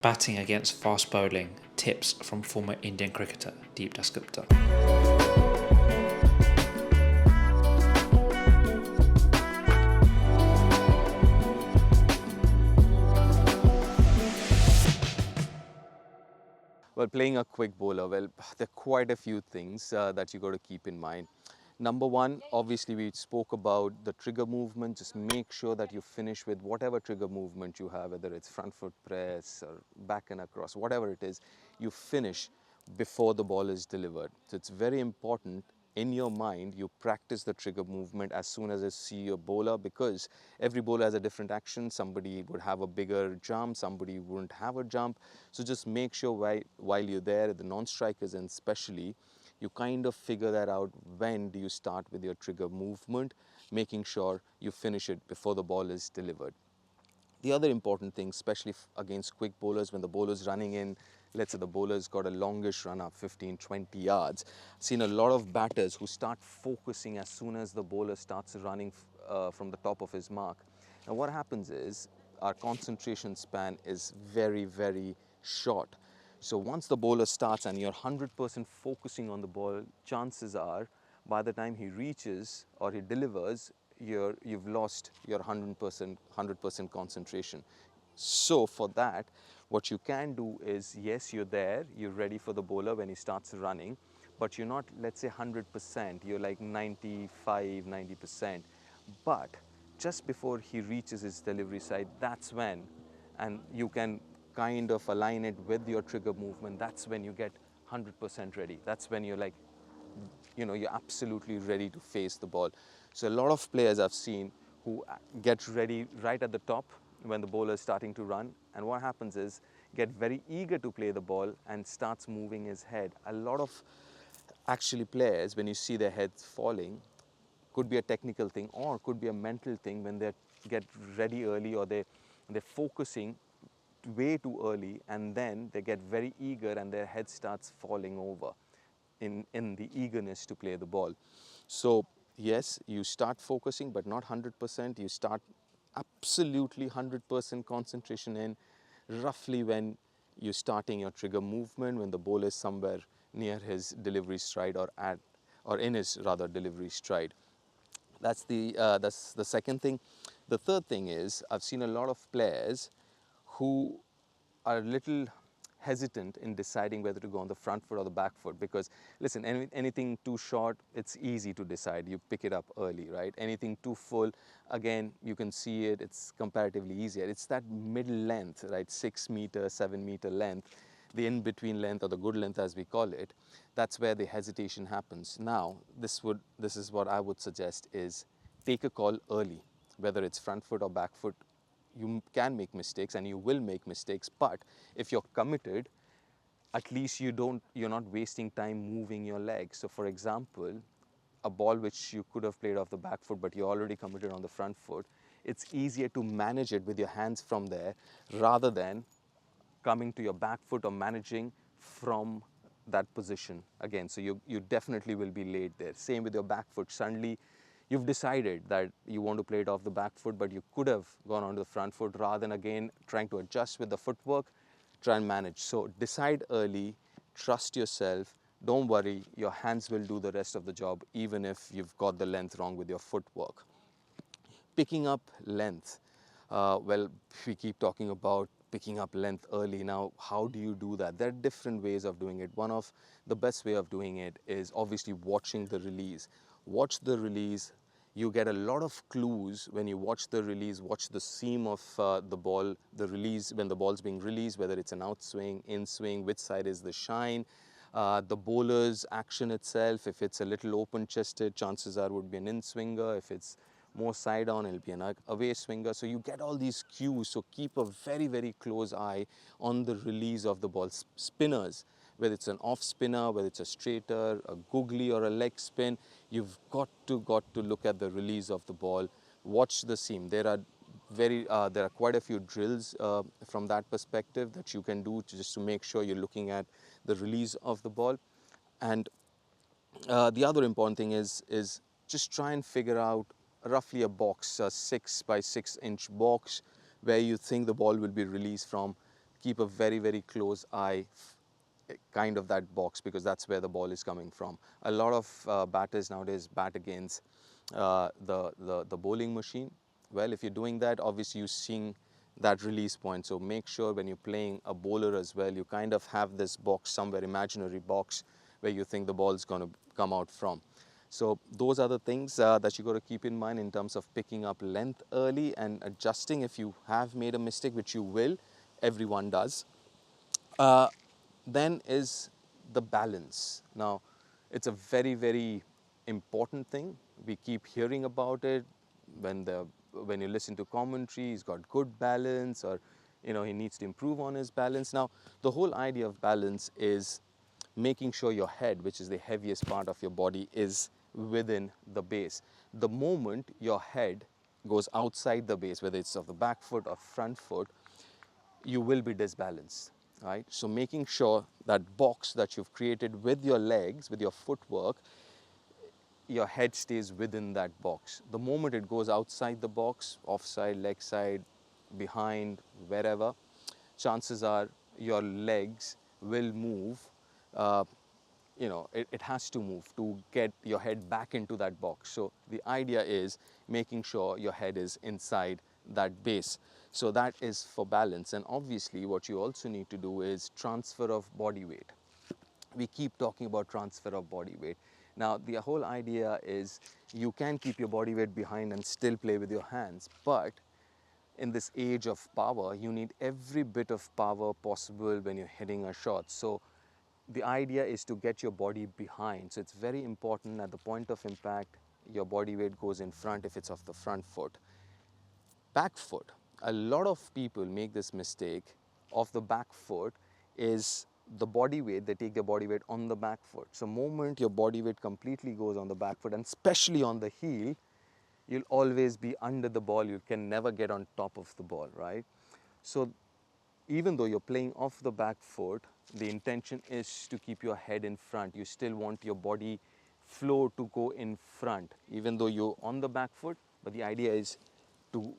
Batting against fast bowling, tips from former Indian cricketer Deep Dasgupta. Well, playing a quick bowler, well, there are quite a few things that you got to keep in mind. Number one, obviously, we spoke about the trigger movement. Just make sure that you finish with whatever trigger movement you have, whether it's front foot press or back and across, whatever it is, you finish before the ball is delivered. So it's very important in your mind you practice the trigger movement as soon as you see your bowler, because every bowler has a different action. Somebody would have a bigger jump, somebody wouldn't have a jump. So just make sure while you're there, the non-strikers and especially, you kind of figure that out. When do you start with your trigger movement, making sure you finish it before the ball is delivered. The other important thing, especially against quick bowlers, when the bowler's running in, let's say the bowler's got a longish run up, 15, 20 yards. I've seen a lot of batters who start focusing as soon as the bowler starts running from the top of his mark. And what happens is our concentration span is very, very short. So once the bowler starts and you're 100% focusing on the ball, chances are by the time he reaches or he delivers, you've lost your 100% concentration. So for that, what you can do is, yes, you're there, you're ready for the bowler when he starts running, but you're not, let's say, 100%, you're like 95, 90%. But just before he reaches his delivery side, that's when, and you can kind of align it with your trigger movement, that's when you get 100% ready. That's when you're like, you're absolutely ready to face the ball. So a lot of players I've seen who get ready right at the top when the bowler is starting to run, and what happens is get very eager to play the ball and starts moving his head. A lot of actually players, when you see their heads falling, could be a technical thing or could be a mental thing. When they get ready early, or they're focusing way too early, and then they get very eager and their head starts falling over in the eagerness to play the ball. So yes, you start focusing, but not 100%. You start absolutely 100% concentration in roughly when you're starting your trigger movement, when the ball is somewhere near his delivery stride, or in his rather delivery stride. That's the second thing. The third thing is, I've seen a lot of players who are a little hesitant in deciding whether to go on the front foot or the back foot, because listen, anything too short, it's easy to decide, you pick it up early, right? Anything too full, again, you can see it, it's comparatively easier. It's that middle length, right? 6 meter, 7 meter length, the in-between length, or the good length as we call it, that's where the hesitation happens. Now this is what I would suggest is, take a call early, whether it's front foot or back foot. You can make mistakes and you will make mistakes, but if you're committed, at least you're not wasting time moving your legs. So for example, a ball which you could have played off the back foot but you're already committed on the front foot, it's easier to manage it with your hands from there rather than coming to your back foot or managing from that position again. So you definitely will be late there. Same with your back foot. Suddenly you've decided that you want to play it off the back foot, but you could have gone onto the front foot. Rather than again trying to adjust with the footwork, try and manage. So decide early, trust yourself. Don't worry, your hands will do the rest of the job, even if you've got the length wrong with your footwork. Picking up length. Well, we keep talking about picking up length early. Now, how do you do that? There are different ways of doing it. One of the best way of doing it is obviously watching the release. Watch the release. You get a lot of clues when you watch the release. Watch the seam of the ball, the release, when the ball's being released, whether it's an outswing, in swing, which side is the shine. The bowler's action itself, if it's a little open chested, chances are would be an in swinger. If it's more side on, it'll be an away swinger. So you get all these cues. So keep a very, very close eye on the release of the ball. Spinners, whether it's an off spinner, whether it's a straighter, a googly, or a leg spin, you've got to look at the release of the ball. Watch the seam. There are quite a few drills from that perspective that you can do just to make sure you're looking at the release of the ball. And the other important thing is just try and figure out roughly a box, a 6 by 6 inch box, where you think the ball will be released from. keep a very, very close eye kind of that box, because that's where the ball is coming from. A lot of batters nowadays bat against the bowling machine. Well, if you're doing that, obviously you're seeing that release point. So make sure when you're playing a bowler as well, you kind of have this box somewhere, imaginary box, where you think the ball is going to come out from. So those are the things that you got to keep in mind in terms of picking up length early and adjusting if you have made a mistake, which you will. Everyone does. Then is the balance. Now, it's a very, very important thing. We keep hearing about it when you listen to commentary. He's got good balance, or he needs to improve on his balance. Now, the whole idea of balance is making sure your head, which is the heaviest part of your body, is within the base. The moment your head goes outside the base, whether it's of the back foot or front foot, you will be disbalanced, right? So making sure that box that you've created with your legs, with your footwork, your head stays within that box. The moment it goes outside the box, offside, leg side, behind, wherever, chances are your legs will move. It has to move to get your head back into that box. So the idea is making sure your head is inside that base. So that is for balance. And obviously what you also need to do is transfer of body weight. We keep talking about transfer of body weight. Now, the whole idea is you can keep your body weight behind and still play with your hands, but in this age of power, you need every bit of power possible when you're hitting a shot. So the idea is to get your body behind. So it's very important at the point of impact, your body weight goes in front if it's of the front foot. Back foot. A lot of people make this mistake of the back foot is the body weight, they take their body weight on the back foot. So moment your body weight completely goes on the back foot, and especially on the heel, you'll always be under the ball. You can never get on top of the ball, right? So even though you're playing off the back foot, the intention is to keep your head in front. You still want your body flow to go in front, even though you're on the back foot. But the idea is to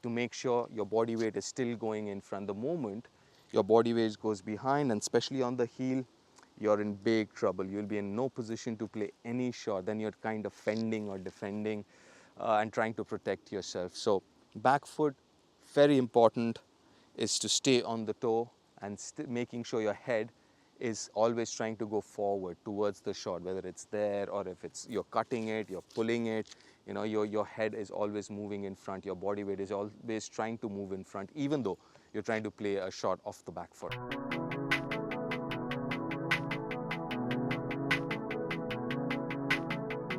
make sure your body weight is still going in front. The moment your body weight goes behind, and especially on the heel, you're in big trouble. You'll be in no position to play any shot. Then you're kind of fending or defending and trying to protect yourself. So back foot, very important, is to stay on the toe and making sure your head is always trying to go forward towards the shot, whether it's there or if it's you're cutting it, you're pulling it, your head is always moving in front, your body weight is always trying to move in front, even though you're trying to play a shot off the back foot.